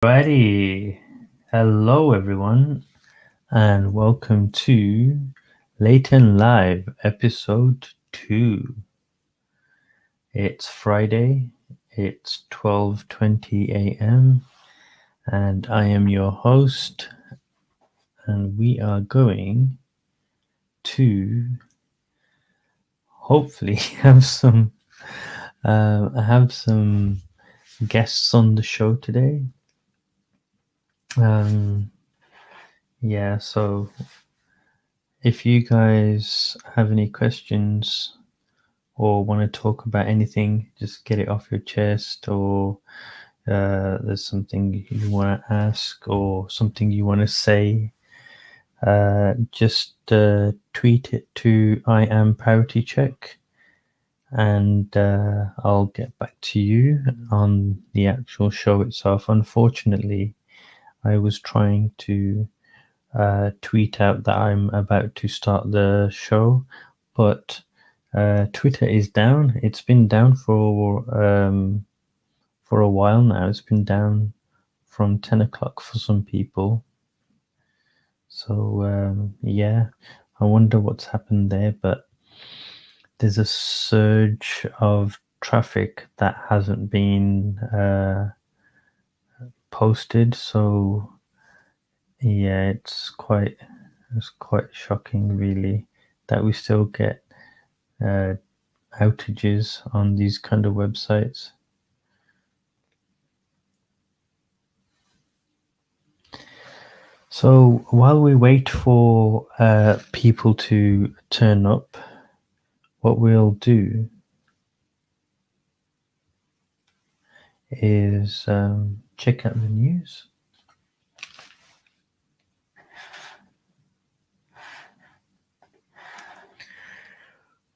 Alrighty, hello everyone, and welcome to Leighton Live episode 2. It's Friday, it's 12:20 a.m., and I am your host, and we are going to hopefully have some guests on the show today. So if you guys have any questions or want to talk about anything, just get it off your chest, or there's something you want to ask or something you want to say, just tweet it to I am Parity Check, and I'll get back to you on the actual show itself. Unfortunately, I was trying to tweet out that I'm about to start the show, but Twitter is down. It's been down for a while now. It's been down from 10 o'clock for some people. So I wonder what's happened there. But there's a surge of traffic that hasn't been posted. So yeah, it's quite shocking, really, that we still get uh, outages on these kind of websites. So while we wait for people to turn up, what we'll do is check out the news.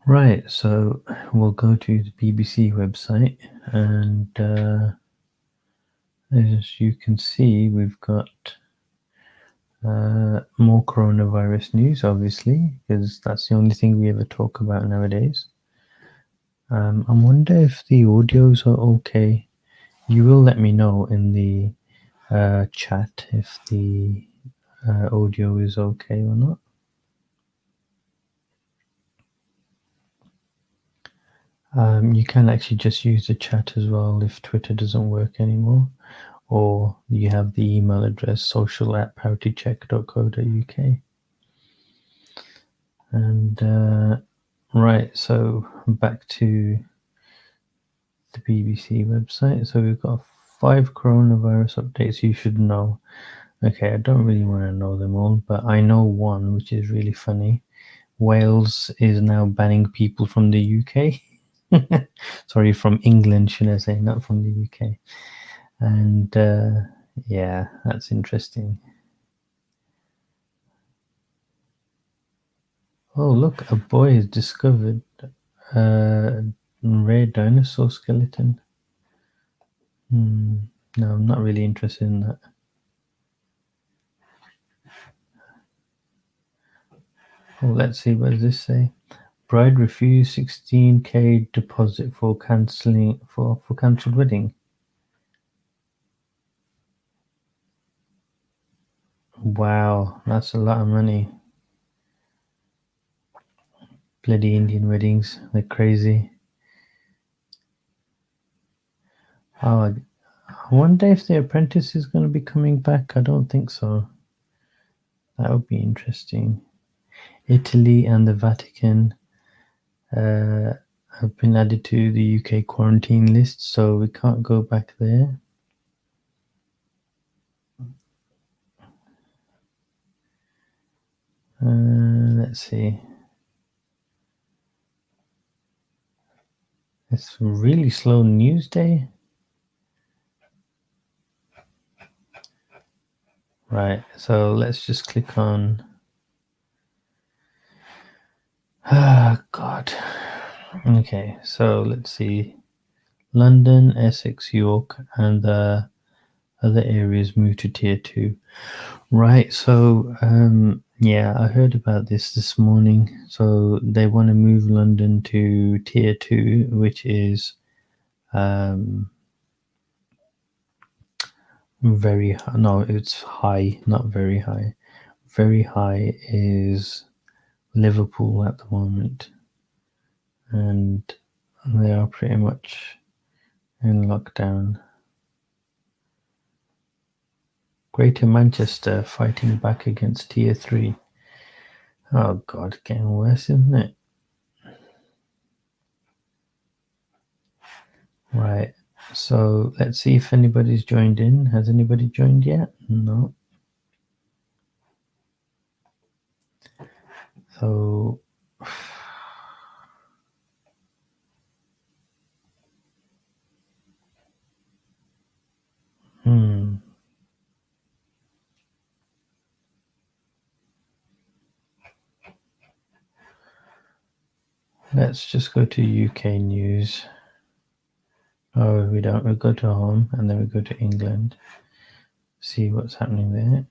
Right, so we'll go to the BBC website, and as you can see, we've got more coronavirus news, obviously, because that's the only thing we ever talk about nowadays. I wonder if the audios are okay. You will let me know in the chat if the audio is okay or not. You can actually just use the chat as well if Twitter doesn't work anymore, or you have the email address social@paritycheck.co.uk. And right, so back to the BBC website. So we've got 5 coronavirus updates you should know. Okay, I don't really want to know them all, but I know one which is really funny. Wales is now banning people from the UK. Sorry, from England, should I say, not from the UK. And yeah, that's interesting. Oh, look, a boy has discovered a rare dinosaur skeleton. No, I'm not really interested in that. Oh, let's see, what does this say? Bride refused 16K deposit for cancelled wedding. Wow, that's a lot of money. Bloody Indian weddings, they're crazy. Oh, I wonder if The Apprentice is going to be coming back. I don't think so. That would be interesting. Italy and the Vatican have been added to the UK quarantine list, so we can't go back there. Let's see. It's a really slow news day. Right, so let's just click on. Ah, God. Okay, so let's see. London, Essex, York, and the other areas move to tier 2. Right, so yeah, I heard about this morning. So they want to move London to tier 2, which is Very high. No, it's high, not very high. Very high is Liverpool at the moment, and they are pretty much in lockdown. Greater Manchester fighting back against Tier 3. Oh god, getting worse, isn't it? Right. So let's see if anybody's joined in. Has anybody joined yet? No. So hmm. Let's just go to UK news. Oh, we don't. We go to home and then we go to England. See what's happening there.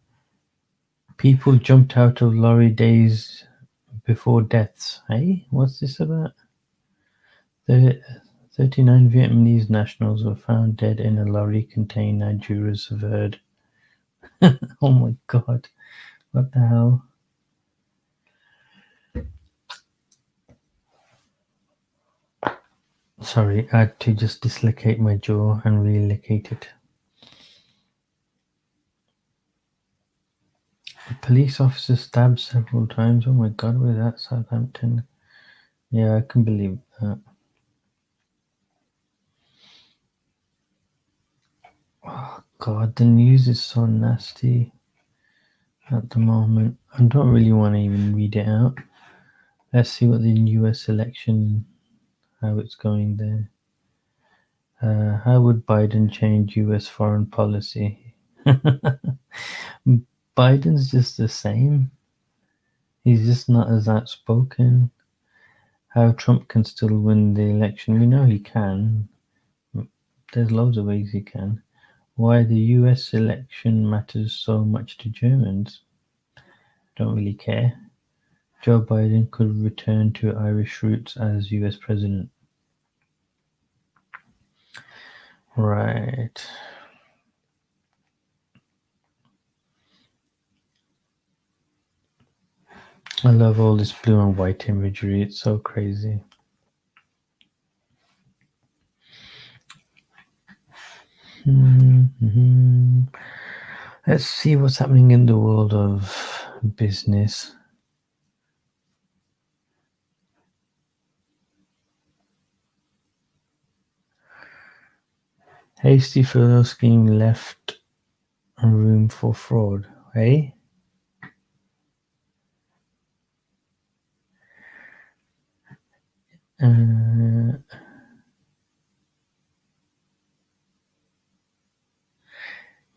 People jumped out of lorry days before deaths. Hey, what's this about? 39 Vietnamese nationals were found dead in a lorry containing Nigeria's herd. Oh my god, what the hell? Sorry, I had to just dislocate my jaw and relocate it. A police officer stabbed several times. Oh my god, where's that? Southampton. Yeah, I can believe that. Oh god, the news is so nasty at the moment. I don't really want to even read it out. Let's see what the US election, how it's going there. How would Biden change US foreign policy? Biden's just the same. He's just not as outspoken. How Trump can still win the election? We know he can. There's loads of ways he can. Why the US election matters so much to Germans? Don't really care. Joe Biden could return to Irish roots as US president. Right. I love all this blue and white imagery. It's so crazy. Mm-hmm. Let's see what's happening in the world of business. Hasty furlough scheme left room for fraud. Eh?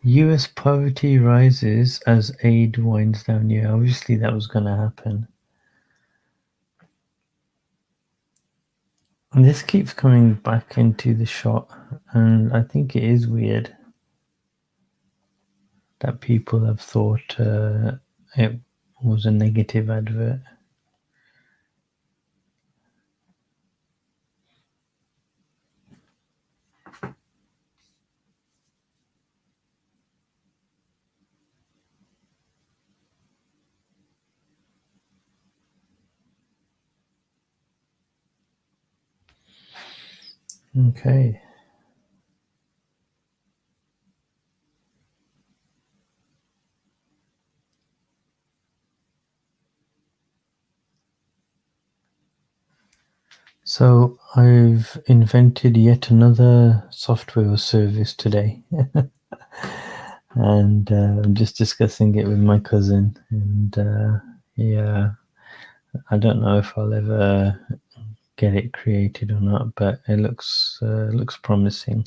US poverty rises as aid winds down. Yeah, obviously that was going to happen. And this keeps coming back into the shot, and I think it is weird that people have thought it was a negative advert. Okay. So I've invented yet another software service today. And I'm just discussing it with my cousin. And yeah, I don't know if I'll ever get it created or not, but it looks promising.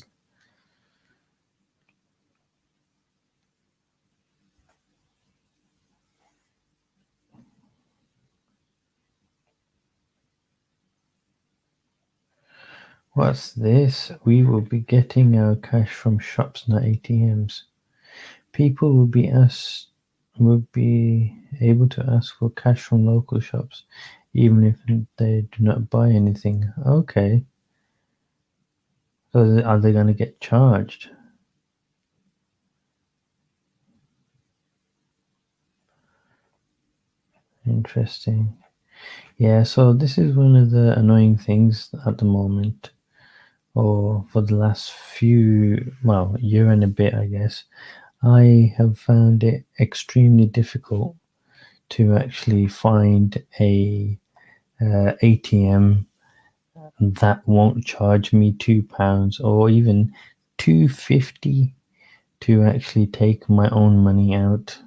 What's this? We will be getting our cash from shops, not ATMs. People will be able to ask for cash from local shops, even if they do not buy anything. Okay. So are they going to get charged? Interesting. Yeah, so this is one of the annoying things at the moment, or for the last few, well, year and a bit, I guess. I have found it extremely difficult to actually find a ATM that won't charge me £2 or even 2.50 to actually take my own money out,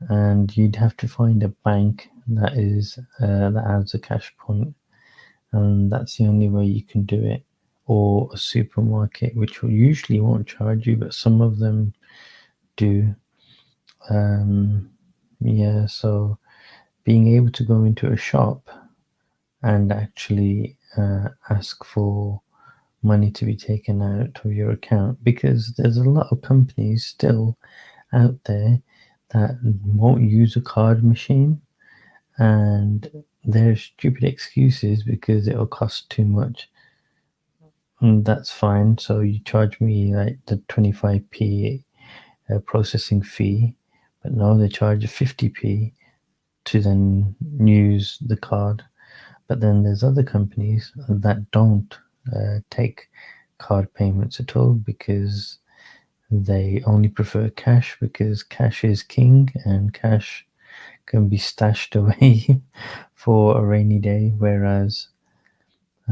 and you'd have to find a bank that has a cash point, and that's the only way you can do it, or a supermarket, which will usually won't charge you, but some of them do. Um, yeah, so being able to go into a shop and actually ask for money to be taken out of your account, because there's a lot of companies still out there that won't use a card machine, and their stupid excuses because it'll cost too much. And that's fine. So you charge me like the 25p processing fee, but no, they charge a 50p to then use the card. But then there's other companies that don't take card payments at all, because they only prefer cash, because cash is king and cash can be stashed away for a rainy day, whereas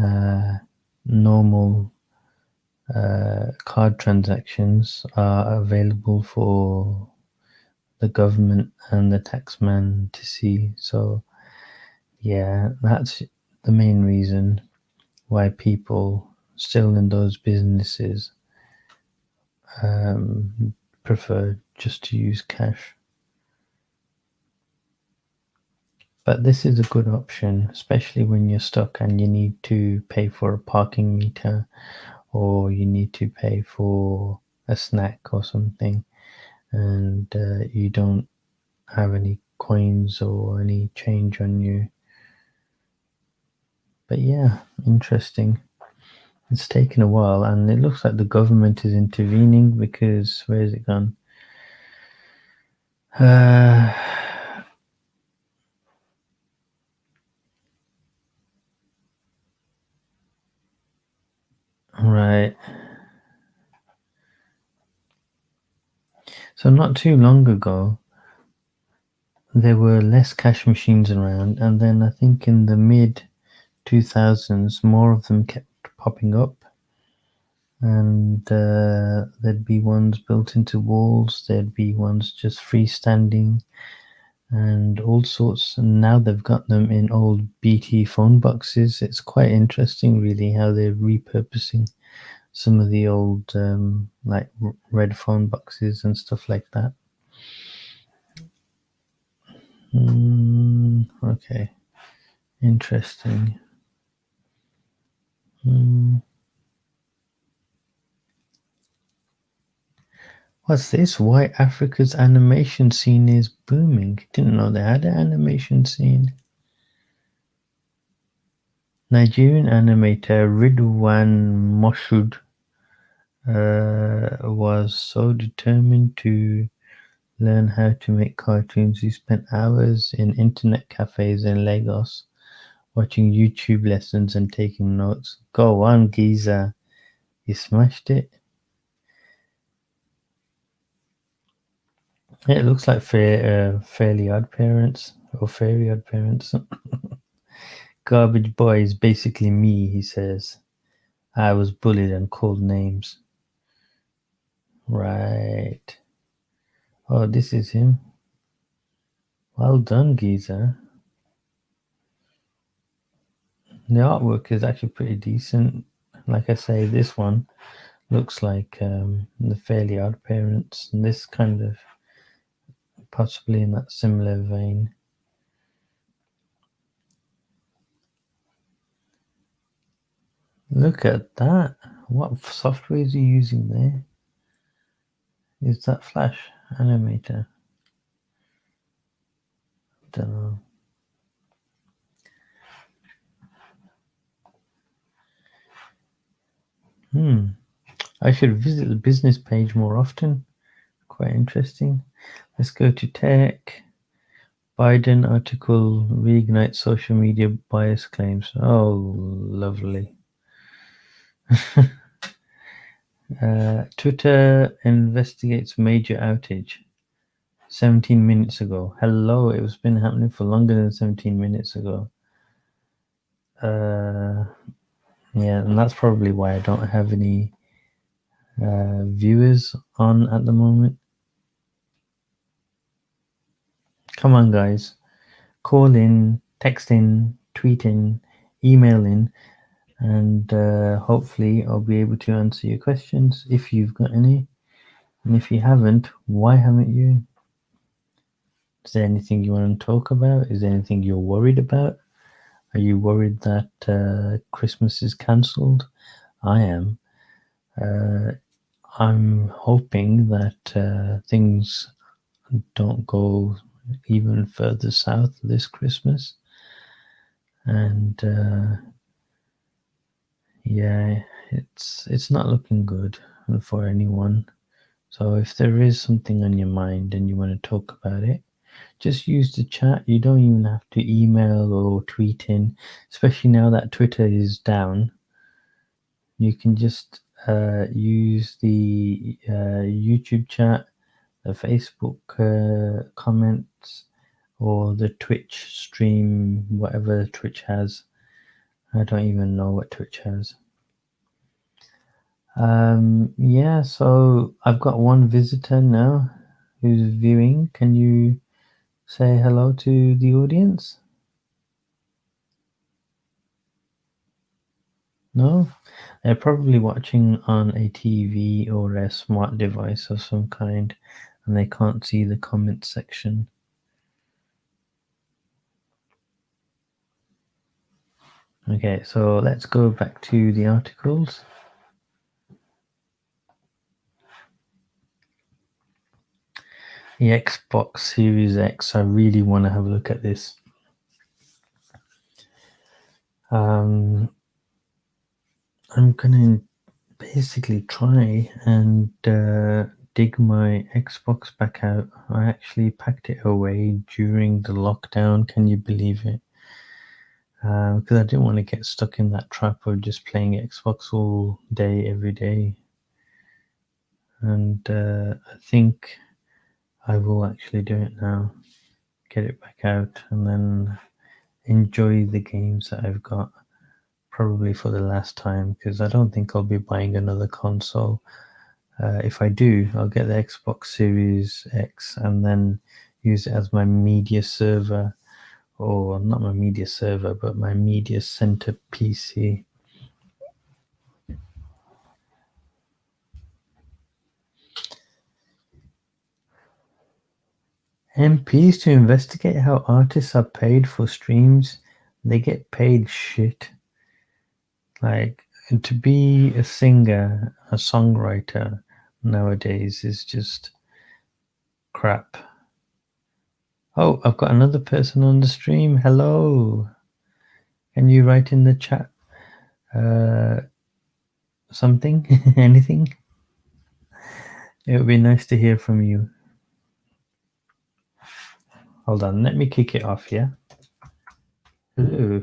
uh, normal card transactions are available for the government and the taxman to see. So, yeah, that's the main reason why people still in those businesses prefer just to use cash. But this is a good option, especially when you're stuck and you need to pay for a parking meter, or you need to pay for a snack or something, and you don't have any coins or any change on you. But yeah, interesting. It's taken a while, and it looks like the government is intervening, because where is it gone? Uh, right. So not too long ago, there were less cash machines around, and then I think in the mid 2000s, more of them kept popping up, and there'd be ones built into walls, there'd be ones just freestanding, and all sorts. And now they've got them in old BT phone boxes. It's quite interesting, really, how they're repurposing some of the old like red phone boxes and stuff like that. Okay, interesting. Mm, what's this? Why Africa's animation scene is booming. Didn't know they had an animation scene. Nigerian animator Ridwan Moshood was so determined to learn how to make cartoons. He spent hours in internet cafes in Lagos watching YouTube lessons and taking notes. Go on, Giza. You smashed it. It looks like Fairly Odd Parents or Fairy Odd Parents. Garbage Boy is basically me, he says. I was bullied and called names. Right. Oh, this is him. Well done, Giza. The artwork is actually pretty decent. Like I say, this one looks like the Fairly Odd Parents, and this kind of possibly in that similar vein. Look at that. What software is he using there? Is that Flash Animator? Don't know. I should visit the business page more often. Quite interesting. Let's go to tech. Biden article reignites social media bias claims. Oh, lovely. Twitter investigates major outage 17 minutes ago. Hello, it was been happening for longer than 17 minutes ago. Uh, yeah, and that's probably why I don't have any viewers on at the moment. Come on, guys. Call in, text in, tweet in, email in, and hopefully I'll be able to answer your questions if you've got any. And if you haven't, why haven't you? Is there anything you want to talk about? Is there anything you're worried about? Are you worried that Christmas is cancelled? I am. Uh, I'm hoping that things don't go even further south this Christmas. And yeah, it's not looking good for anyone. So if there is something on your mind and you want to talk about it, just use the chat. You don't even have to email or tweet in, especially now that Twitter is down. You can just use the YouTube chat, the Facebook comments, or the Twitch stream, whatever Twitch has. I don't even know what Twitch has. Yeah, so I've got one visitor now who's viewing. Can you say hello to the audience? No? They're probably watching on a TV or a smart device of some kind and they can't see the comment section. Okay, so let's go back to the articles. The Xbox Series X, I really want to have a look at this. I'm gonna basically try and dig my Xbox back out. I actually packed it away during the lockdown. Can you believe it? Because I didn't want to get stuck in that trap of just playing Xbox all day, every day. And I think I will actually do it now. Get it back out and then enjoy the games that I've got. Probably for the last time because I don't think I'll be buying another console. If I do, I'll get the Xbox Series X and then use it as my media server, or not my media server, but my media center PC. MPs to investigate how artists are paid for streams. They get paid shit. Like, to be a singer, a songwriter nowadays is just crap. Oh, I've got another person on the stream. Hello. Can you write in the chat something? Anything? It would be nice to hear from you. Hold on, let me kick it off, yeah? Hello.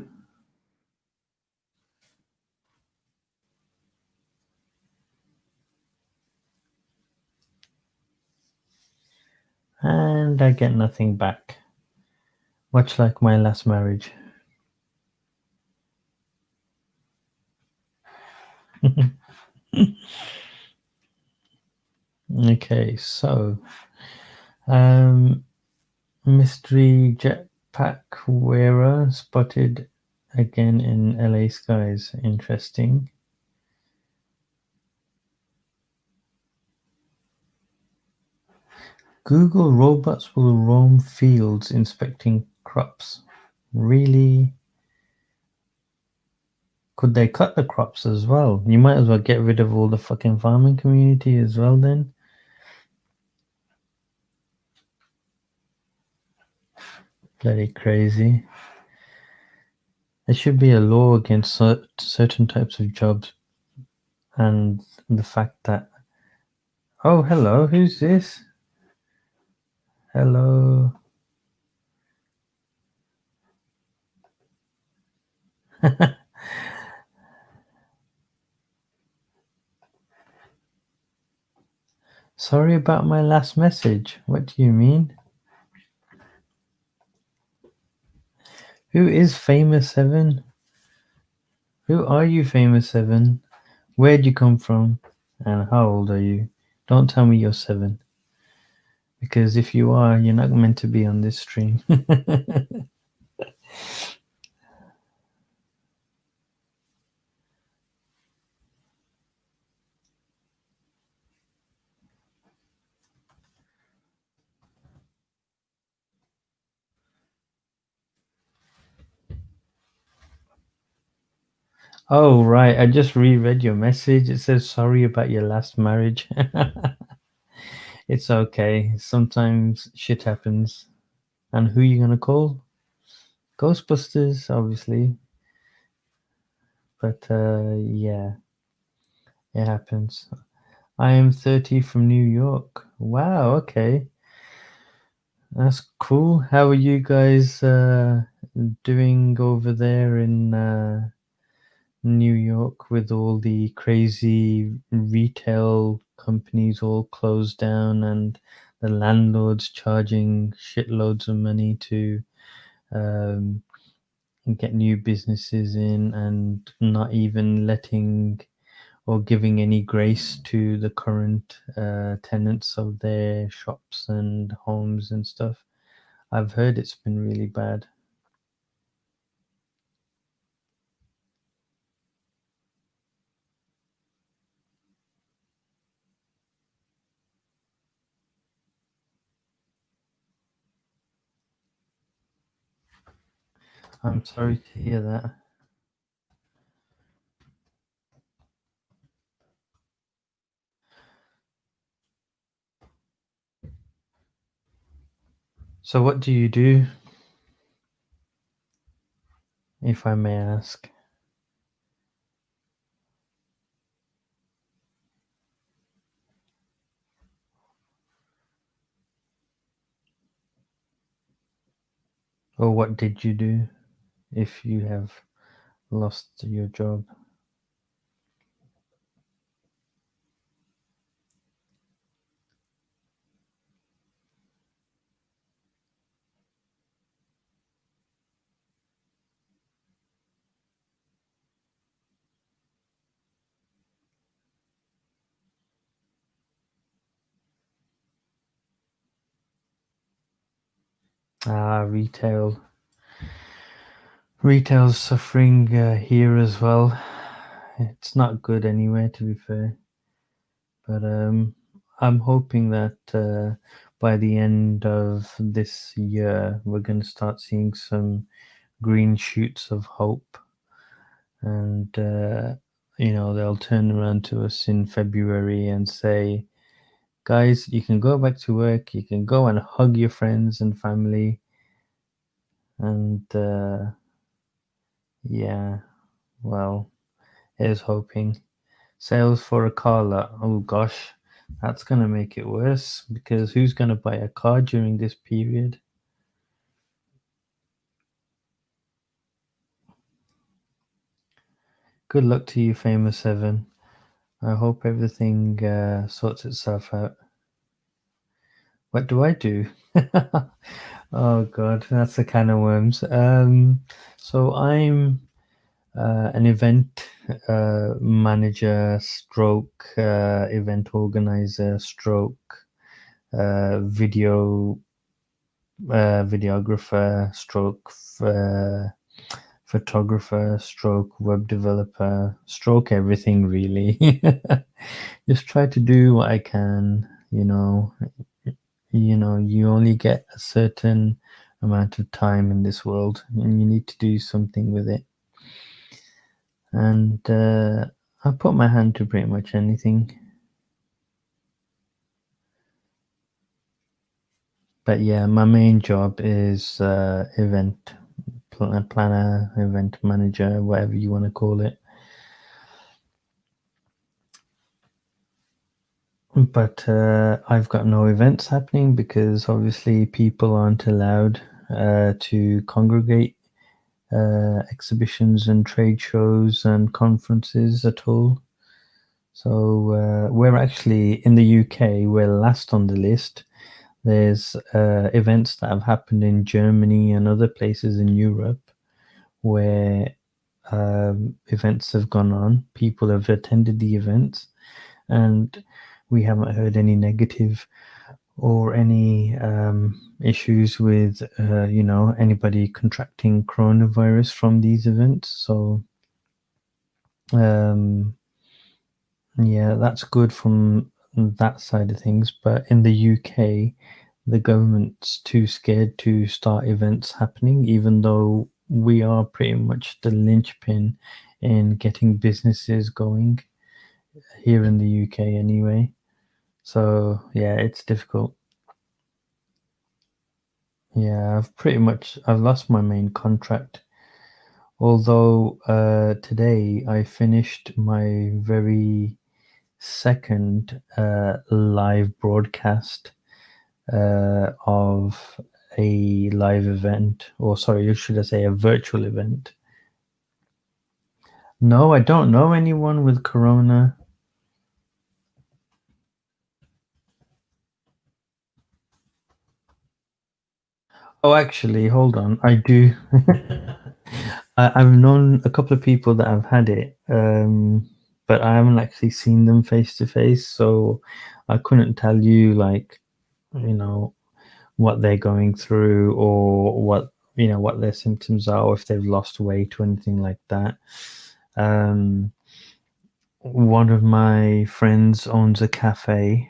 And I get nothing back. Much like my last marriage. Okay, so mystery jetpack wearer spotted again in LA skies. Interesting. Google robots will roam fields inspecting crops. Really? Could they cut the crops as well? You might as well get rid of all the fucking farming community as well then. Bloody crazy. There should be a law against certain types of jobs, and the fact that. Oh, hello, who's this? Hello. Sorry about my last message. What do you mean? Who is Famous Seven? Who are you, Famous Seven? Where'd you come from? And how old are you? Don't tell me you're seven. Because if you are, you're not meant to be on this stream. Oh, right. I just reread your message. It says sorry about your last marriage. It's okay. Sometimes shit happens. And who you gonna call? Ghostbusters, obviously. But yeah, it happens. I am 30 from New York. Wow, okay. That's cool. How are you guys doing over there in New York with all the crazy retail companies all closed down and the landlords charging shitloads of money to um, get new businesses in and not even letting or giving any grace to the current tenants of their shops and homes and stuff. I've heard it's been really bad. I'm sorry to hear that. So, what do you do, if I may ask? Or what did you do if you have lost your job? Ah, retail. Retail's suffering here as well. It's not good anyway, to be fair. But I'm hoping that by the end of this year, we're going to start seeing some green shoots of hope. And, they'll turn around to us in February and say, guys, you can go back to work, you can go and hug your friends and family. And yeah, well, here's hoping. Sales for a car lot. Oh gosh, that's going to make it worse because who's going to buy a car during this period? Good luck to you, Famous Seven. I hope everything sorts itself out. What do I do? Oh God, that's a can of worms. So I'm an event manager, stroke event organizer, stroke videographer, stroke photographer, stroke web developer, stroke everything really. Just try to do what I can, you only get a certain amount of time in this world and you need to do something with it. And I put my hand to pretty much anything. But yeah, my main job is event planner, event manager, whatever you want to call it. But I've got no events happening because obviously people aren't allowed to congregate exhibitions and trade shows and conferences at all. So we're actually in the UK. We're last on the list. There's events that have happened in Germany and other places in Europe where events have gone on. People have attended the events, and we haven't heard any negative or any issues with anybody contracting coronavirus from these events. So um, yeah, that's good from that side of things. But in the UK, the government's too scared to start events happening, even though we are pretty much the linchpin in getting businesses going here in the UK anyway. So yeah, it's difficult. Yeah, I've lost my main contract. Although today I finished my very second live broadcast of a live event, or sorry, should I say a virtual event? No, I don't know anyone with corona. Oh, actually, hold on. I do. I've known a couple of people that have had it, but I haven't actually seen them face to face, so I couldn't tell you, like, you know, what they're going through or what their symptoms are, or if they've lost weight or anything like that. Um, one of my friends owns a cafe,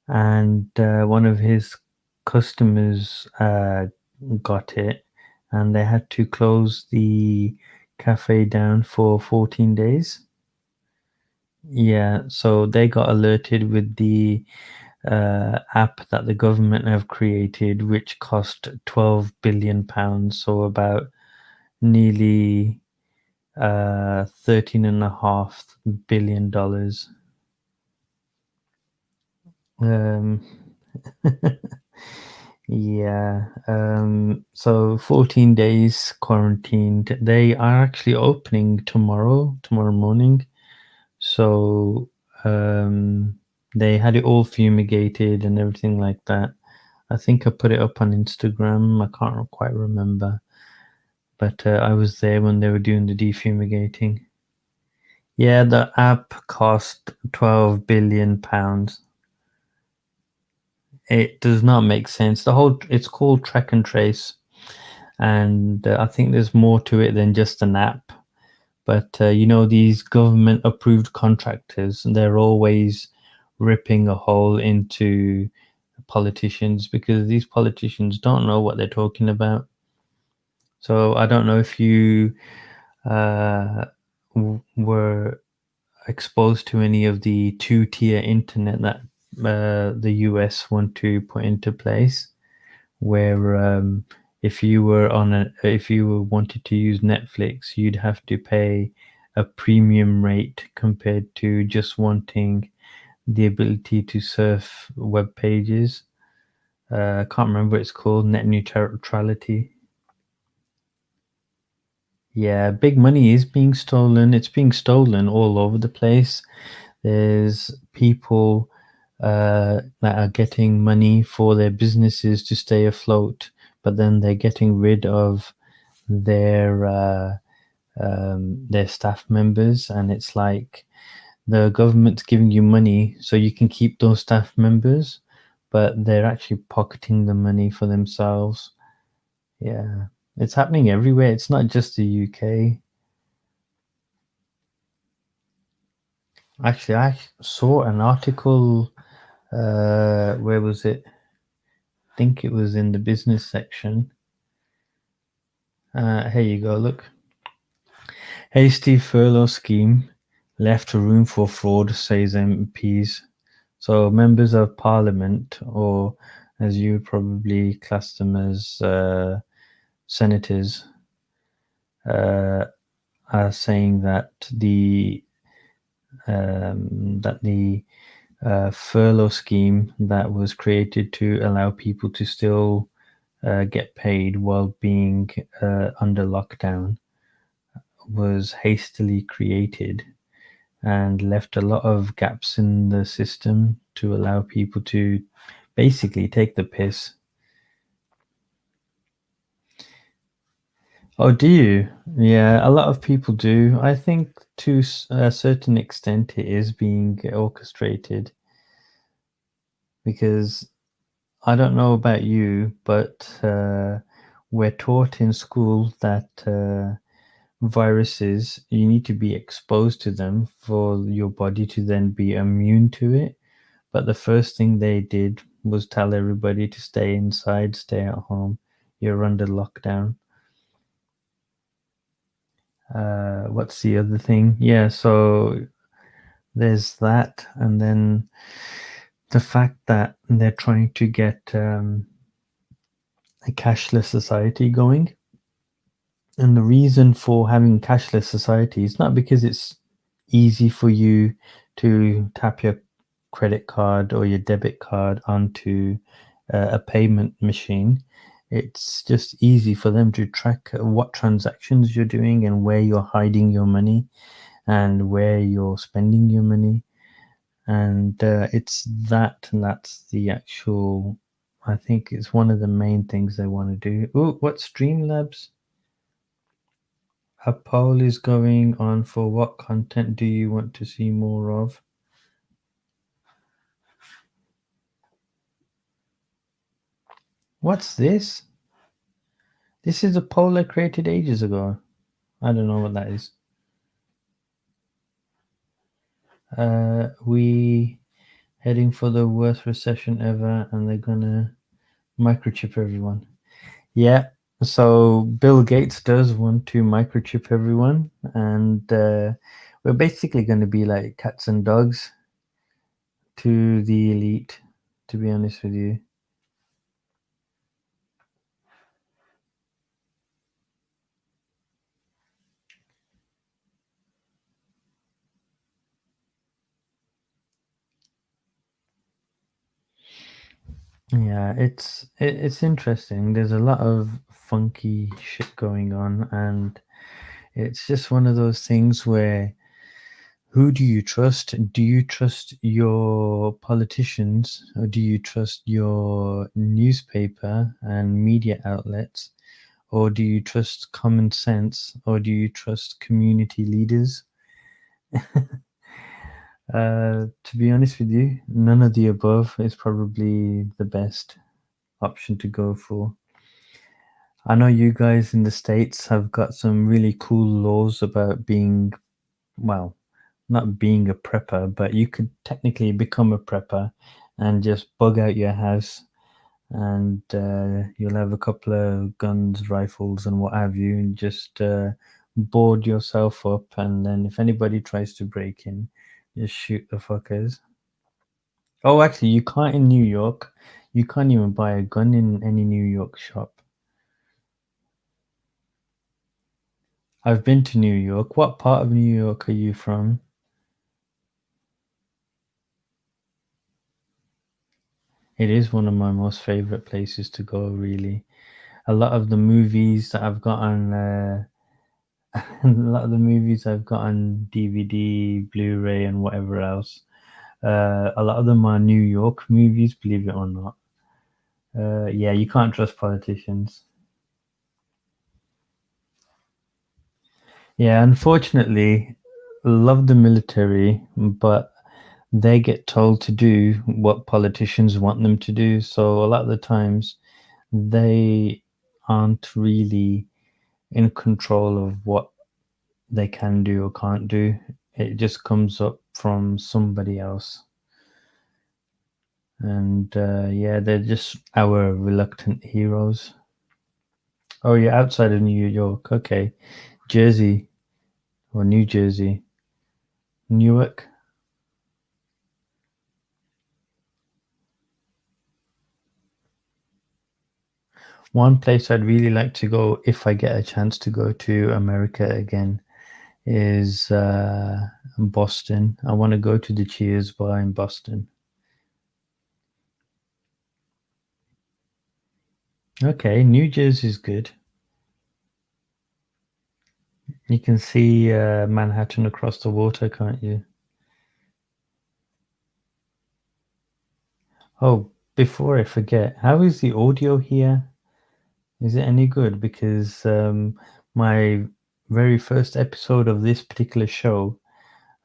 and one of his customers got it, and they had to close the cafe down for 14 days. Yeah, so they got alerted with the app that the government have created, which cost £12 billion, so about nearly 13.5 billion dollars. Um, yeah, so 14 days quarantined. They are actually opening tomorrow morning. So they had it all fumigated and everything like that. I think I put it up on Instagram. I can't quite remember, but I was there when they were doing the defumigating. Yeah, the app cost £12 billion. It does not make sense. It's called Track and Trace, and I think there's more to it than just an app. But these government approved contractors, they're always ripping a hole into politicians because these politicians don't know what they're talking about. So I don't know if you uh, were exposed to any of the two-tier internet that the US want to put into place, where if you were wanted to use Netflix, you'd have to pay a premium rate compared to just wanting the ability to surf web pages. I can't remember what it's called, net neutrality. Yeah, big money is being stolen. It's being stolen all over the place. There's people that are getting money for their businesses to stay afloat, but then they're getting rid of their their staff members, and it's like the government's giving you money so you can keep those staff members, but they're actually pocketing the money for themselves. Yeah, it's happening everywhere. It's not just the UK. Actually, I saw an article. Where was it? I think it was in the business section. Here you go. Look, hasty furlough scheme left room for fraud, says MPs. So members of parliament, or as you probably class them as senators, uh, are saying that the furlough scheme that was created to allow people to still get paid while being under lockdown was hastily created and left a lot of gaps in the system to allow people to basically take the piss. Oh, do you? Yeah, a lot of people do. I think to a certain extent it is being orchestrated because I don't know about you, but we're taught in school that viruses, you need to be exposed to them for your body to then be immune to it. But the first thing they did was tell everybody to stay inside, stay at home. You're under lockdown. What's the other thing? Yeah, so there's that, and then the fact that they're trying to get a cashless society going. And the reason for having cashless society is not because it's easy for you to tap your credit card or your debit card onto a payment machine. It's just easy for them to track what transactions you're doing and where you're hiding your money and where you're spending your money. And it's that, and that's the actual, I think it's one of the main things they want to do. Oh, what's Streamlabs? A poll is going on for what content do you want to see more of? What's this? This is a poll I created ages ago. I don't know what that is. We heading for the worst recession ever, and they're gonna microchip everyone. Yeah. So Bill Gates does want to microchip everyone, and we're basically going to be like cats and dogs to the elite. To be honest with you. Yeah, it's interesting. There's a lot of funky shit going on, and it's just one of those things where who do you trust? Do you trust your politicians, or do you trust your newspaper and media outlets, or do you trust common sense, or do you trust community leaders? To be honest with you, none of the above is probably the best option to go for. I know you guys in the States have got some really cool laws about being, well, not being a prepper, but you could technically become a prepper and just bug out your house, and you'll have a couple of guns, rifles, and what have you, and just board yourself up. And then if anybody tries to break in, just shoot the fuckers. Oh, actually, you can't in New York. You can't even buy a gun in any New York shop. I've been to New York. What part of New York are you from? It is one of my most favorite places to go, really. A lot of the movies that I've got on, a lot of the movies I've got on DVD, Blu-ray, and whatever else. A lot of them are New York movies, believe it or not. Yeah, you can't trust politicians. Yeah, unfortunately, love the military, but they get told to do what politicians want them to do. So a lot of the times they aren't really in control of what they can do or can't do. It just comes up from somebody else. And yeah, they're just our reluctant heroes. Oh, you're outside of New York. Okay. Jersey or New Jersey. Newark. One place I'd really like to go if I get a chance to go to America again is Boston. I want to go to the Cheers bar in Boston. Okay, New Jersey's good. You can see Manhattan across the water, can't you? Oh, before I forget, how is the audio here? Is it any good? Because my very first episode of this particular show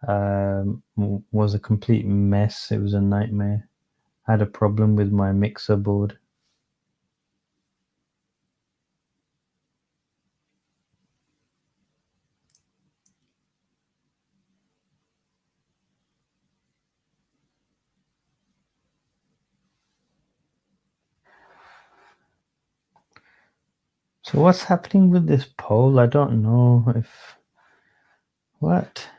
was a complete mess. It was a nightmare. I had a problem with my mixer board. So what's happening with this poll? I don't know if what.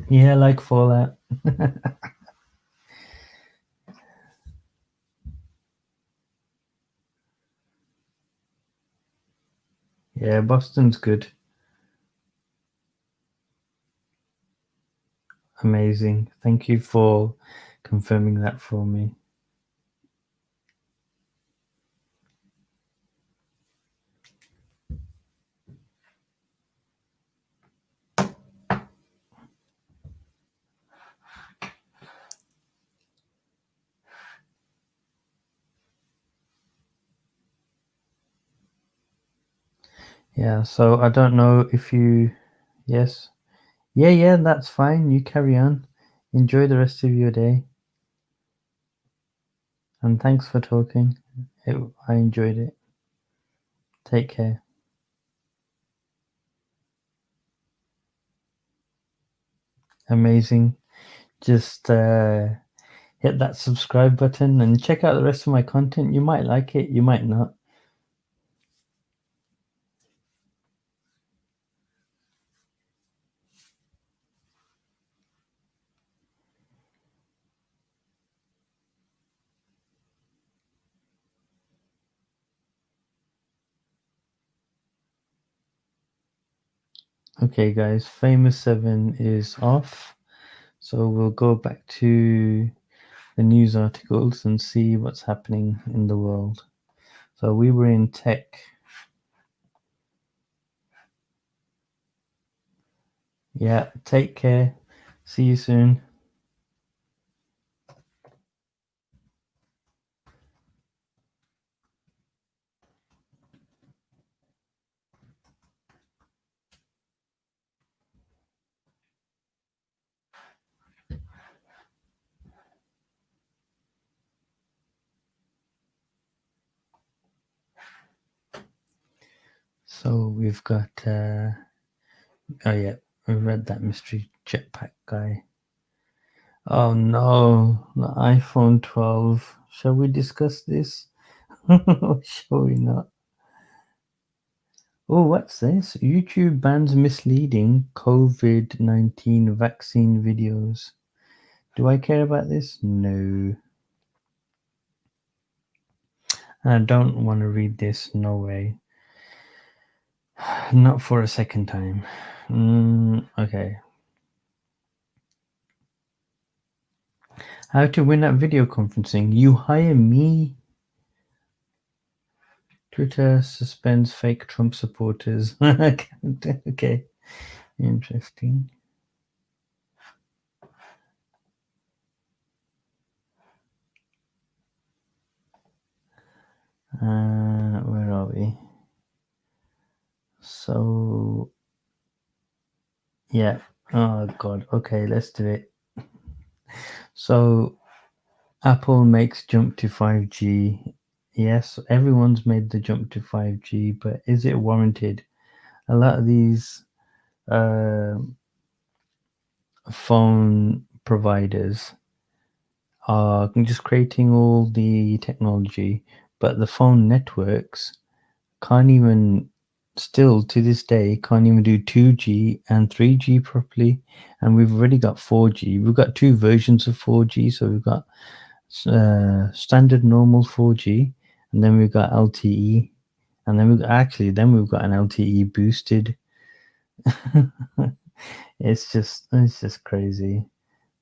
Yeah, like Fallout. Yeah, Boston's good. Amazing. Thank you for confirming that for me. Yeah, so I don't know if you. Yes. Yeah, yeah, that's fine. You carry on. Enjoy the rest of your day. And thanks for talking. I enjoyed it. Take care. Amazing. Just hit that subscribe button and check out the rest of my content. You might like it, you might not. Okay, guys, Famous 7 is off. So we'll go back to the news articles and see what's happening in the world. So we were in tech. Yeah, take care. See you soon. So we've got, oh yeah, we read that mystery jetpack guy. Oh no, the iPhone 12. Shall we discuss this? Or shall we not? Oh, what's this? YouTube bans misleading COVID-19 vaccine videos. Do I care about this? No. I don't want to read this. No way. Not for a second time. Okay. How to win at video conferencing. You hire me. Twitter suspends fake Trump supporters. Okay. Interesting. Where are we? So, yeah. Oh, God. Okay, let's do it. So, Apple makes jump to 5G. Yes, everyone's made the jump to 5G, but is it warranted? A lot of these uh, phone providers are just creating all the technology, but the phone networks can't even, still to this day, can't even do 2G and 3G properly. And we've already got 4G. We've got two versions of 4G. So we've got standard normal 4G, and then we've got LTE, and then we've got an LTE boosted. It's just crazy.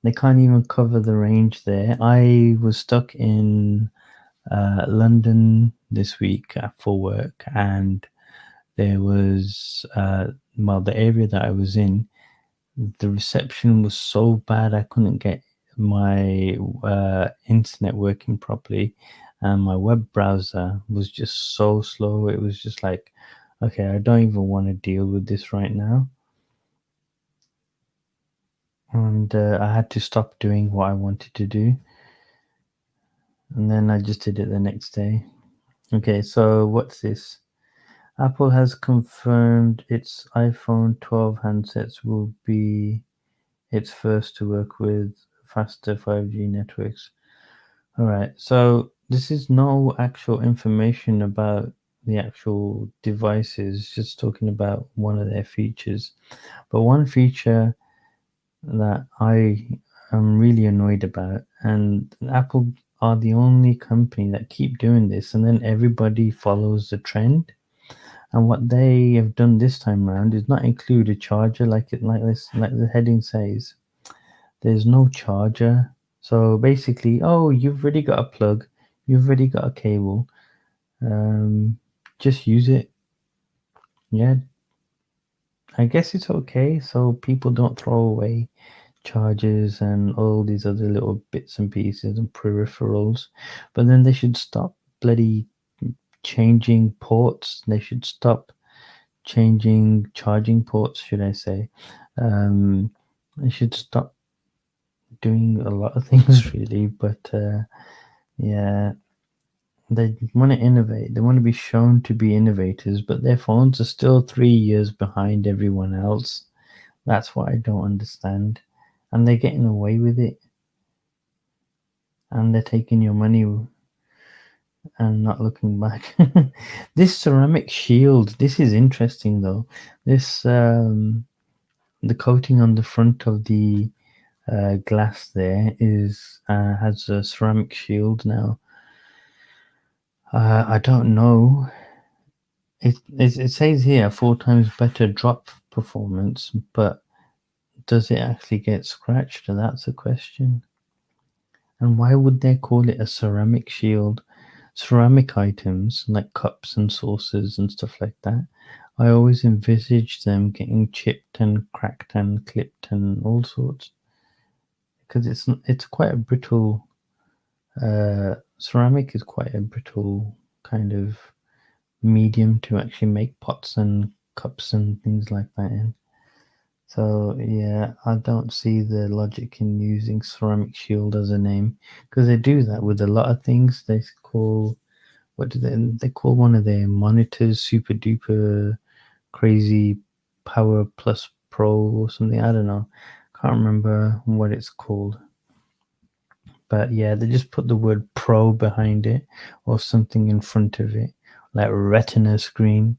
They can't even cover the range there. I was stuck in London this week for work, and there was well, the area that I was in, the reception was so bad I couldn't get my internet working properly, and my web browser was just so slow. It was just like, okay, I don't even want to deal with this right now. And I had to stop doing what I wanted to do, and then I just did it the next day. Okay, so what's this? Apple has confirmed its iPhone 12 handsets will be its first to work with faster 5G networks. All right, so this is no actual information about the actual devices, just talking about one of their features. But one feature that I am really annoyed about, and Apple are the only company that keep doing this, and then everybody follows the trend. And what they have done this time around is not include a charger like the heading says. There's no charger. So basically, oh, you've already got a plug, you've already got a cable. Just use it. Yeah, I guess it's okay. So people don't throw away chargers and all these other little bits and pieces and peripherals. But then they should stop bloody changing ports. They should stop changing charging ports, should I say. They should stop doing a lot of things, really. But yeah, they want to innovate. They want to be shown to be innovators, but their phones are still 3 years behind everyone else. That's what I don't understand. And they're getting away with it. And they're taking your money and not looking back. This ceramic shield, this is interesting though. This the coating on the front of the glass there is has a ceramic shield now. I don't know. It says here 4 times better drop performance, but does it actually get scratched? That's a question. And why would they call it a ceramic shield? Ceramic items like cups and saucers and stuff like that, I always envisage them getting chipped and cracked and clipped and all sorts, because it's quite a brittle. Ceramic is quite a brittle kind of medium to actually make pots and cups and things like that in. So yeah, I don't see the logic in using ceramic shield as a name, because they do that with a lot of things. They call what do they call one of their monitors super duper crazy power plus pro or something. I don't know. Can't remember what it's called. But yeah, they just put the word pro behind it or something in front of it, like retina screen,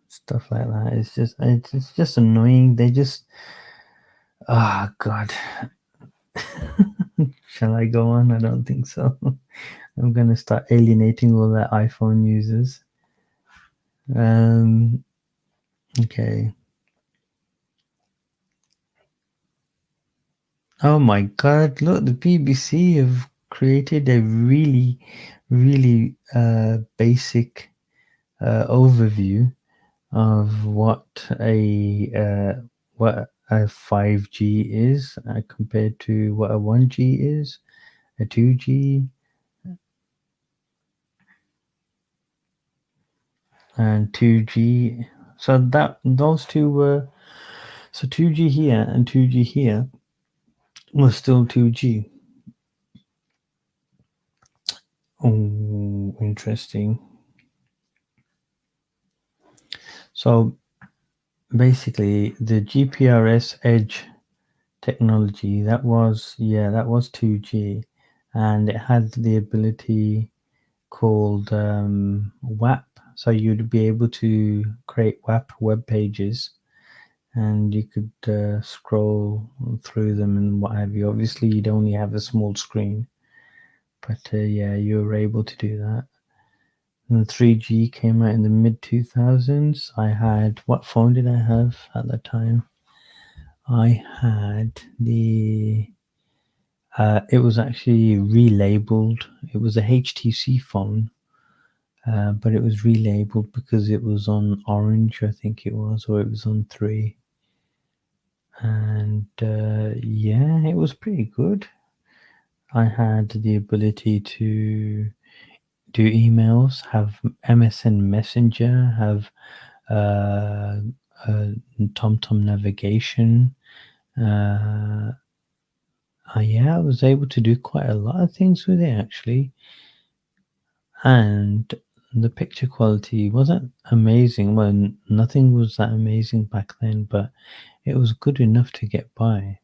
stuff like that. It's just annoying. They just God. Shall I go on? I don't think so. I'm gonna start alienating all the iPhone users. Um okay. Oh my God, look, the BBC have created a really, really basic overview of what a 5G is compared to what a 1G is, a 2G, and 2G. So that those two were, so 2G here and 2G here was still 2G. Oh, interesting. So basically, the GPRS Edge technology, that was 2G, and it had the ability called WAP. So you'd be able to create WAP web pages, and you could scroll through them and what have you. Obviously, you'd only have a small screen, But yeah, you were able to do that. And the 3G came out in the mid 2000s. I had, what phone did I have at the time? I had it was actually relabeled. It was a HTC phone, but it was relabeled because it was on Orange, I think it was, or it was on 3. And yeah, it was pretty good. I had the ability to do emails, have MSN Messenger, have uh, TomTom navigation. Uh, yeah, I was able to do quite a lot of things with it actually, and the picture quality wasn't amazing. Well, nothing was that amazing back then, but it was good enough to get by.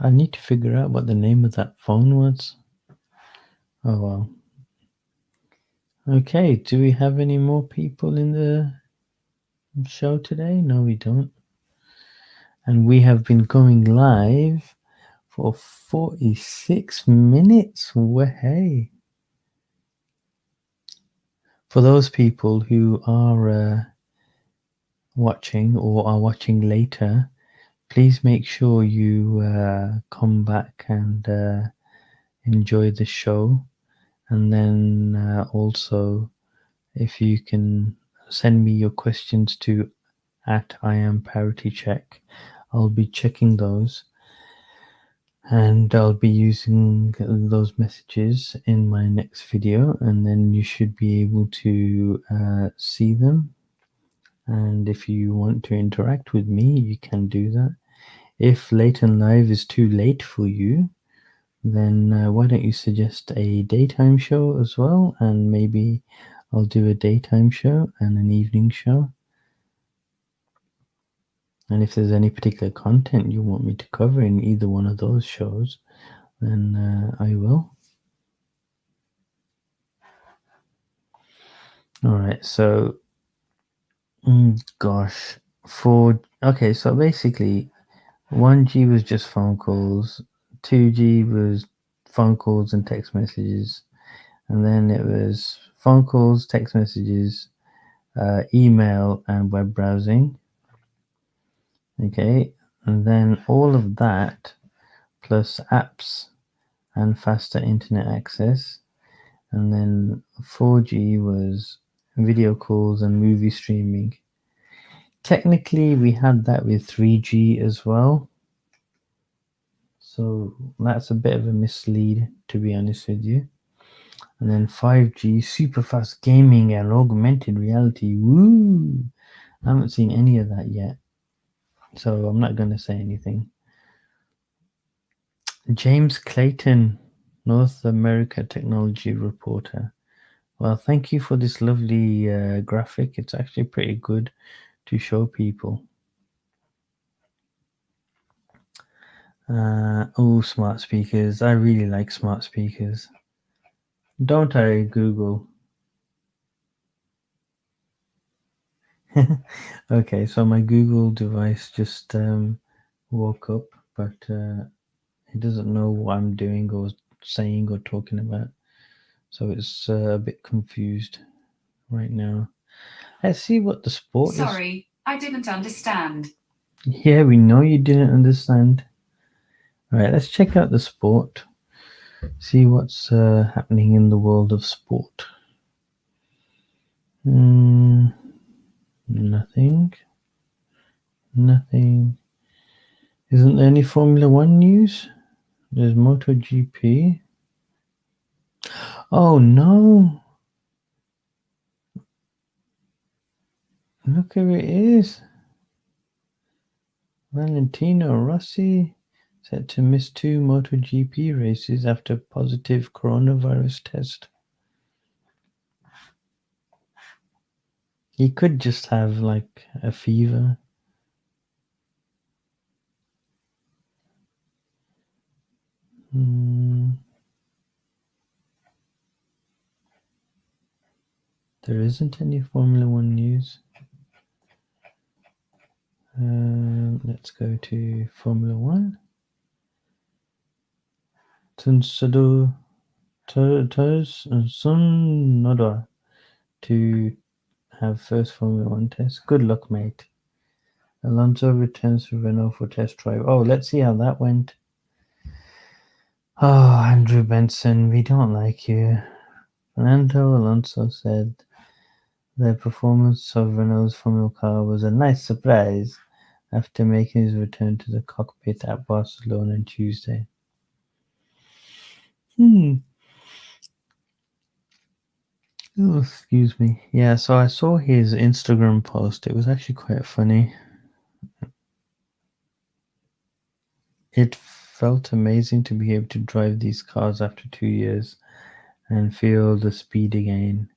I need to figure out what the name of that phone was. Oh well. Okay, do we have any more people in the show today? No, we don't. And we have been going live for 46 minutes. Well, hey. For those people who are watching or are watching later, please make sure you come back and enjoy the show. And then also, if you can send me your questions to at I am parity check, I'll be checking those and I'll be using those messages in my next video, and then you should be able to see them. And if you want to interact with me, you can do that. If late and live is too late for you, then why don't you suggest a daytime show as well? And maybe I'll do a daytime show and an evening show. And if there's any particular content you want me to cover in either one of those shows, then I will. All right, so gosh, okay, so basically 1G was just phone calls, 2G was phone calls and text messages, and then it was phone calls, text messages, email, and web browsing. Okay, and then all of that plus apps and faster internet access. And then 4G was video calls and movie streaming. Technically, we had that with 3G as well. So that's a bit of a mislead, to be honest with you. And then 5G, super fast gaming and augmented reality. Woo! I haven't seen any of that yet, so I'm not going to say anything. James Clayton, North America technology reporter. Well, thank you for this lovely graphic. It's actually pretty good to show people. Oh, smart speakers. I really like smart speakers. Don't I, Google? Okay, so my Google device just woke up, but it doesn't know what I'm doing or saying or talking about. So it's a bit confused right now. Let's see what the sport is. Sorry, I didn't understand. Yeah, we know you didn't understand. All right, let's check out the sport. See what's happening in the world of sport. Nothing. Nothing. Isn't there any Formula One news? There's MotoGP. Oh no! Look who it is. Valentino Rossi set to miss 2 MotoGP races after positive coronavirus test. He could just have like a fever. There isn't any Formula One news. Let's go to Formula One. Tunsado Sunnoda to have first Formula One test. Good luck, mate. Alonso returns to Renault for test drive. Oh, let's see how that went. Oh, Andrew Benson, we don't like you. Fernando Alonso said the performance of Renault's Formula car was a nice surprise after making his return to the cockpit at Barcelona on Tuesday. Oh, excuse me. Yeah, so I saw his Instagram post. It was actually quite funny. It felt amazing to be able to drive these cars after 2 years and feel the speed again.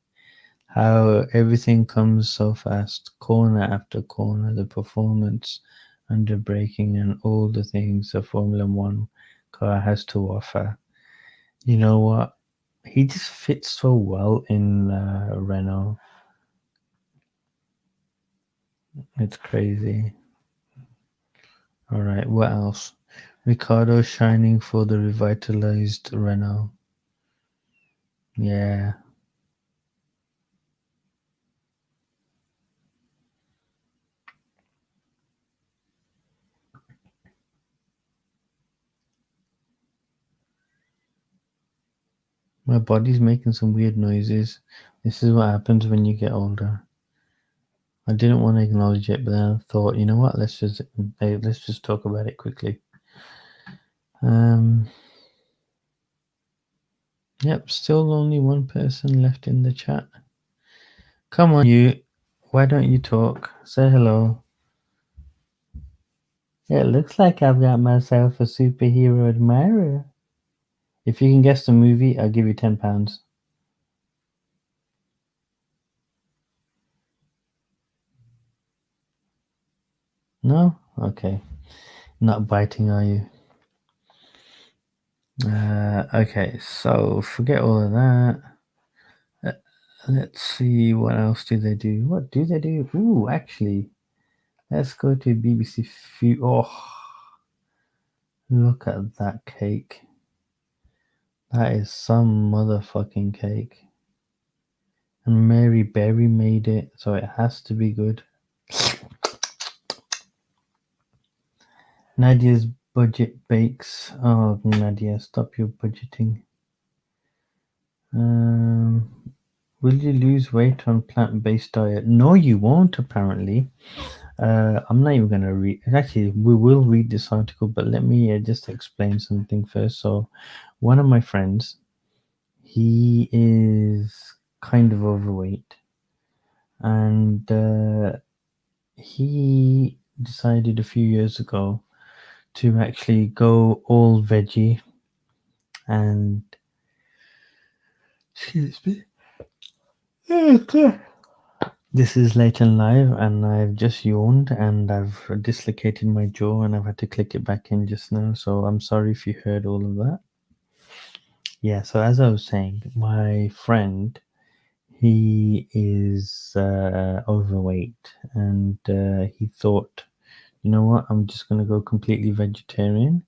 How everything comes so fast, corner after corner, the performance under braking and all the things a Formula One car has to offer. You know what? He just fits so well in Renault. It's crazy. All right, what else? Ricardo shining for the revitalized Renault. Yeah. My body's making some weird noises. This is what happens when you get older. I didn't want to acknowledge it, but then I thought, you know what? Let's just talk about it quickly. Yep, still only one person left in the chat. Come on, you. Why don't you talk? Say hello. It looks like I've got myself a superhero admirer. If you can guess the movie, I'll give you £10. No? Okay. Not biting, are you? Okay, so forget all of that. Let's see, what else do they do? What do they do? Ooh, actually, let's go to BBC Oh, look at that cake. That is some motherfucking cake. And Mary Berry made it, so it has to be good. Nadia's budget bakes. Oh, Nadia, stop your budgeting. Will you lose weight on plant-based diet? No, you won't, apparently. I'm not even going to read. Actually, we will read this article, but let me just explain something first. So, one of my friends, he is kind of overweight, and he decided a few years ago to actually go all veggie and excuse me. Okay. This is Leighton Live, and I've just yawned and I've dislocated my jaw, and I've had to click it back in just now. So I'm sorry if you heard all of that. Yeah. So as I was saying, my friend, he is overweight, and he thought, you know what, I'm just going to go completely vegetarian,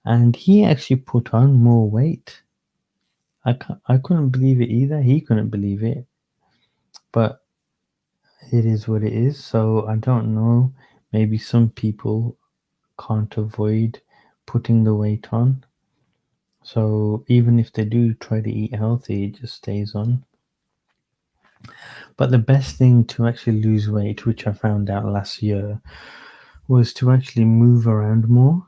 and he actually put on more weight. I couldn't believe it either. He couldn't believe it, but it is what it is. So I don't know. Maybe some people can't avoid putting the weight on. So even if they do try to eat healthy, it just stays on. But the best thing to actually lose weight, which I found out last year, was to actually move around more.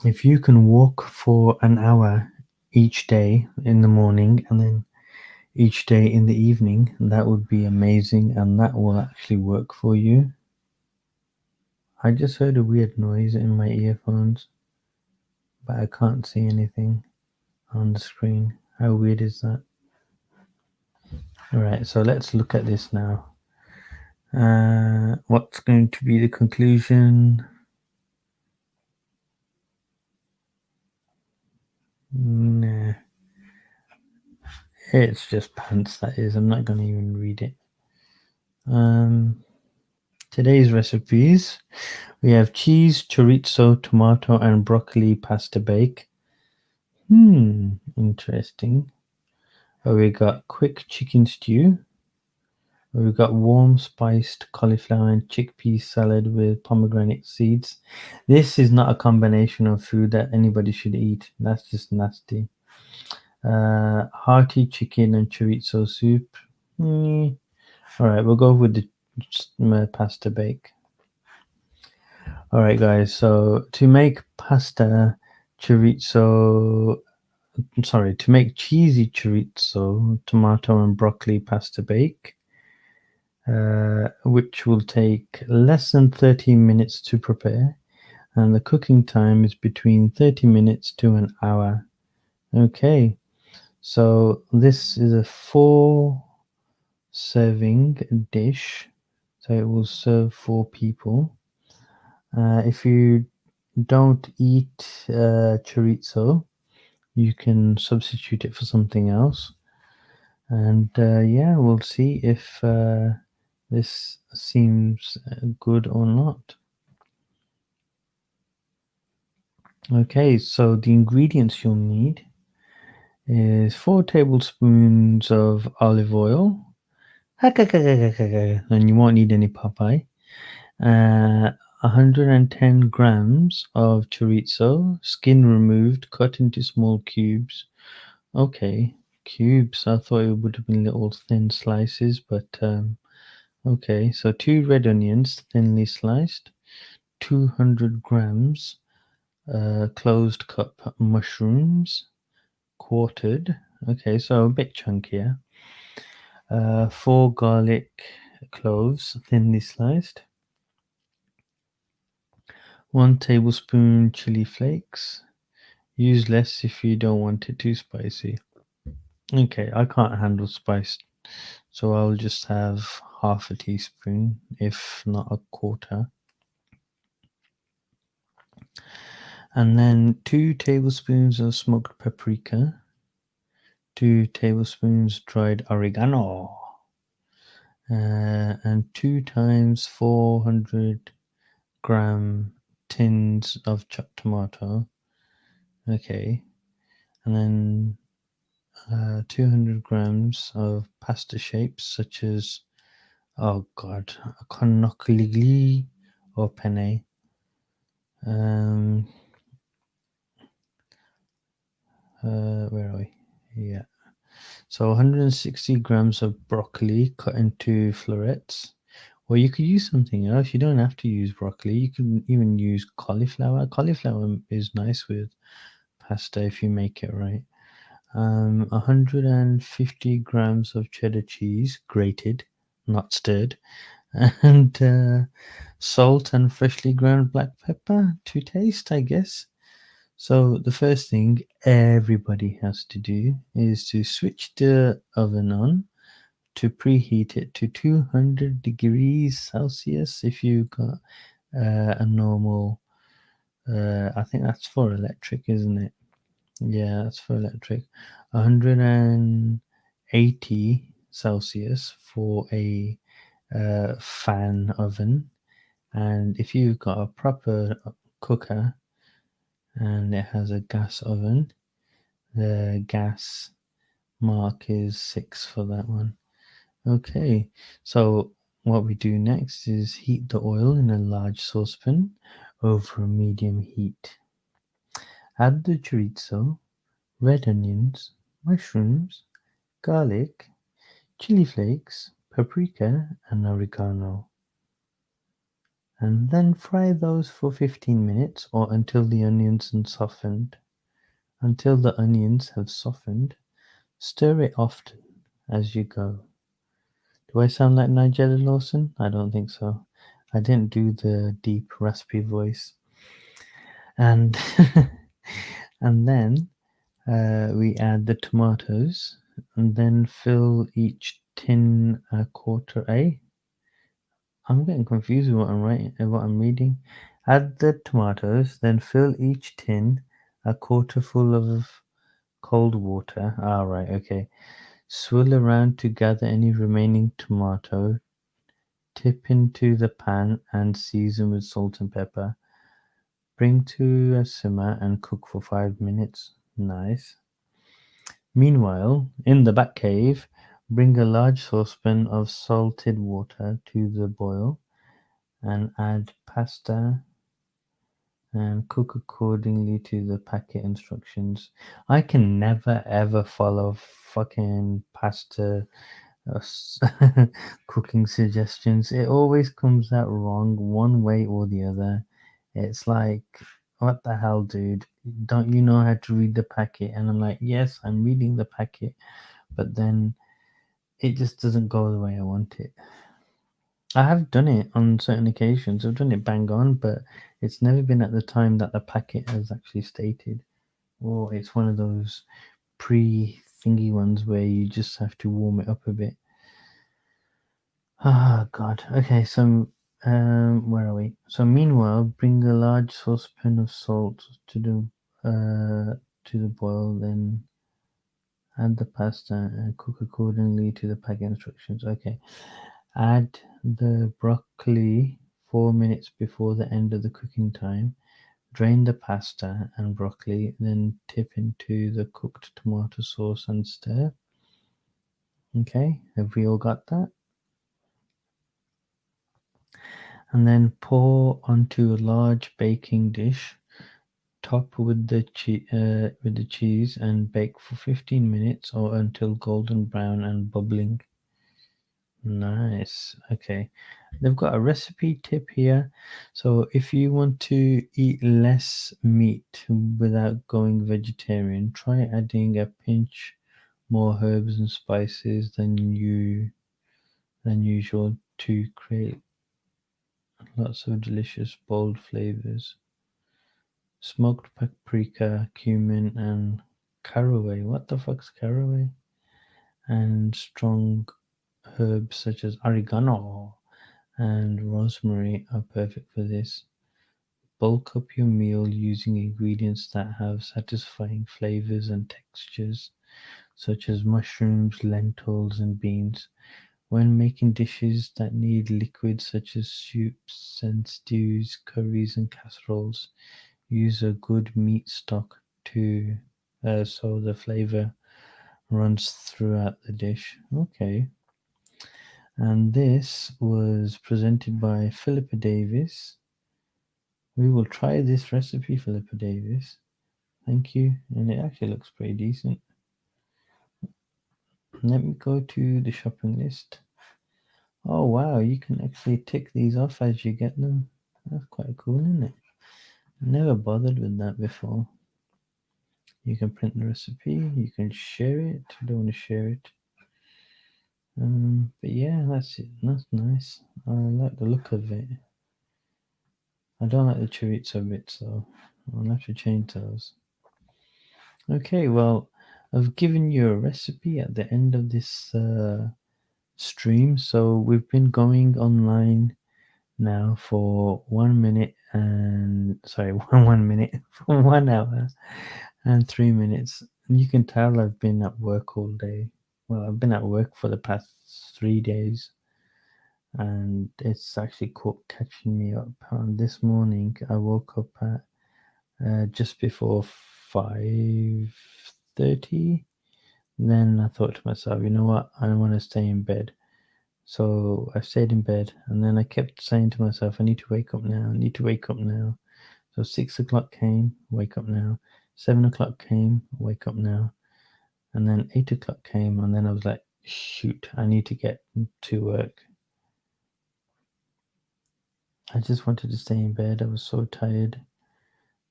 If you can walk for an hour each day in the morning and then each day in the evening, that would be amazing, and that will actually work for you. I just heard a weird noise in my earphones, but I can't see anything on the screen. How weird is that? Alright, so let's look at this now. What's going to be the conclusion? Nah. It's just pants, that is. I'm not going to even read it. Today's recipes. We have cheese, chorizo, tomato, and broccoli pasta bake. Interesting. Oh, we got quick chicken stew. We've got warm spiced cauliflower and chickpea salad with pomegranate seeds. This is not a combination of food that anybody should eat. That's just nasty. Hearty chicken and chorizo soup. Mm. All right, we'll go with the pasta bake. All right, guys. So to make pasta chorizo, sorry, to make cheesy chorizo, tomato and broccoli pasta bake, which will take less than 30 minutes to prepare, and the cooking time is between 30 minutes to an hour. Okay, so this is a 4 serving dish, so it will serve 4 people. If you don't eat chorizo, you can substitute it for something else. And yeah, we'll see if this seems good or not. Okay, so the ingredients you'll need is 4 tablespoons of olive oil, and you won't need any Popeye. 110 grams of chorizo, skin removed, cut into small cubes. Okay, cubes. I thought it would have been little thin slices, but okay. So 2 red onions, thinly sliced. 200 grams closed cup mushrooms, quartered. Okay, so a bit chunkier. 4 garlic cloves, thinly sliced. 1 tablespoon chili flakes. Use less if you don't want it too spicy. Okay, I can't handle spice, so I'll just have half a teaspoon, if not a quarter. And then 2 tablespoons of smoked paprika, 2 tablespoons dried oregano, and 2 times 400-gram tins of chopped tomato. Okay, and then 200 grams of pasta shapes such as, oh god, cannocchiali or penne. Um, where are we? Yeah. So 160 grams of broccoli cut into florets. Or you could use something else. You don't have to use broccoli. You can even use cauliflower. Cauliflower is nice with pasta if you make it right. 150 grams of cheddar cheese, grated, not stirred, and salt and freshly ground black pepper to taste, I guess. So the first thing everybody has to do is to switch the oven on to preheat it to 200 degrees Celsius. If you got a normal, I think that's for electric, isn't it? Yeah, that's for electric. 180 Celsius for a fan oven. And if you've got a proper cooker and it has a gas oven, the gas mark is 6 for that one. Okay, so what we do next is heat the oil in a large saucepan over a medium heat. Add the chorizo, red onions, mushrooms, garlic, chili flakes, paprika, and oregano. And then fry those for 15 minutes or until the onions have softened. Until the onions have softened, stir it often as you go. Do I sound like Nigella Lawson? I don't think so. I didn't do the deep raspy voice. And and then we add the tomatoes and then fill each tin a quarter A. I'm getting confused with what I'm writing and what I'm reading. Add the tomatoes, then fill each tin a quarter full of cold water. Ah, right, okay. Swirl around to gather any remaining tomato. Tip into the pan and season with salt and pepper. Bring to a simmer and cook for 5 minutes. Nice. Meanwhile, in the back cave, bring a large saucepan of salted water to the boil and add pasta and cook accordingly to the packet instructions. I can never ever follow fucking pasta cooking suggestions. It always comes out wrong one way or the other. It's like, what the hell, dude? Don't you know how to read the packet? And I'm like, yes, I'm reading the packet, but then it just doesn't go the way I want it. I have done it on certain occasions. I've done it bang on, but it's never been at the time that the packet has actually stated. Or it's one of those pre thingy ones where you just have to warm it up a bit. Ah, God. Okay, so where are we? So meanwhile, bring a large saucepan of salt to the boil, then add the pasta and cook accordingly to the packet instructions. Okay. Add the broccoli 4 minutes before the end of the cooking time. Drain the pasta and broccoli, then tip into the cooked tomato sauce and stir. Okay, have we all got that? And then pour onto a large baking dish. Top with the cheese and bake for 15 minutes or until golden brown and bubbling. Nice. Okay. They've got a recipe tip here. So if you want to eat less meat without going vegetarian, try adding a pinch more herbs and spices than usual to create lots of delicious bold flavors. Smoked paprika, cumin, and caraway. What the fuck's caraway? And strong herbs such as oregano and rosemary are perfect for this. Bulk up your meal using ingredients that have satisfying flavors and textures, such as mushrooms, lentils, and beans. When making dishes that need liquids such as soups and stews, curries, and casseroles, use a good meat stock to so the flavor runs throughout the dish. Okay. And this was presented by Philippa Davis. We will try this recipe, Philippa Davis. Thank you. And it actually looks pretty decent. Let me go to the shopping list. Oh wow, you can actually tick these off as you get them. That's quite cool, isn't it? Never bothered with that before. You can print the recipe, you can share it. I don't want to share it. But yeah, that's it. That's nice. I like the look of it. I don't like the chorizo bits though. I'll have to change those. Okay, well, I've given you a recipe at the end of this stream. So we've been going online now for 1 minute and sorry, 1 minute for 1 hour and 3 minutes. And you can tell I've been at work all day. Well, I've been at work for the past 3 days, and it's actually caught catching me up. This morning, I woke up at just before 5:30. Then I thought to myself, you know what? I want to stay in bed. So I stayed in bed, and then I kept saying to myself, I need to wake up now. I need to wake up now. So 6 o'clock came, wake up now. 7 o'clock came, wake up now. And then 8 o'clock came, and then I was like, shoot, I need to get to work. I just wanted to stay in bed. I was so tired.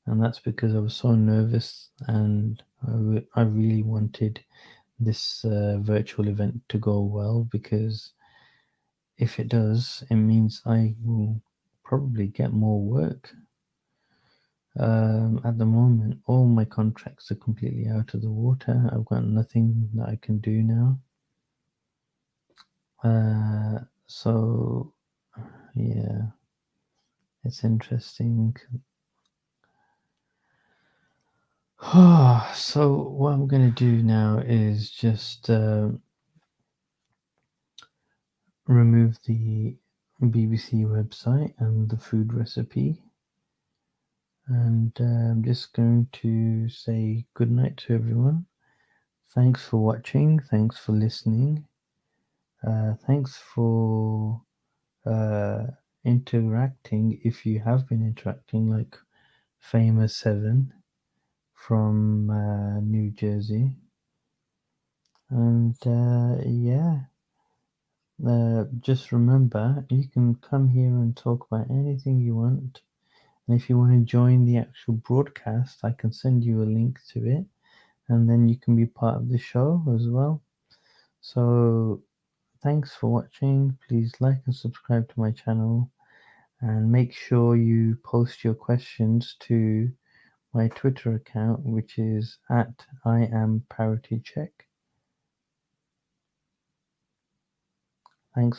And that's because I was so nervous, and I really wanted this virtual event to go well, because if it does, it means I will probably get more work. At the moment, all my contracts are completely out of the water. I've got nothing that I can do now. So, yeah, it's interesting. So, what I'm going to do now is just remove the BBC website and the food recipe. And I'm just going to say good night to everyone. Thanks for watching. Thanks for listening. Thanks for uh, interacting. If you have been interacting, like Famous 7 from New Jersey. And yeah, just remember you can come here and talk about anything you want. And if you want to join the actual broadcast, I can send you a link to it, and then you can be part of the show as well. So, thanks for watching. Please like and subscribe to my channel, and make sure you post your questions to my Twitter account, which is at I am Parity Check.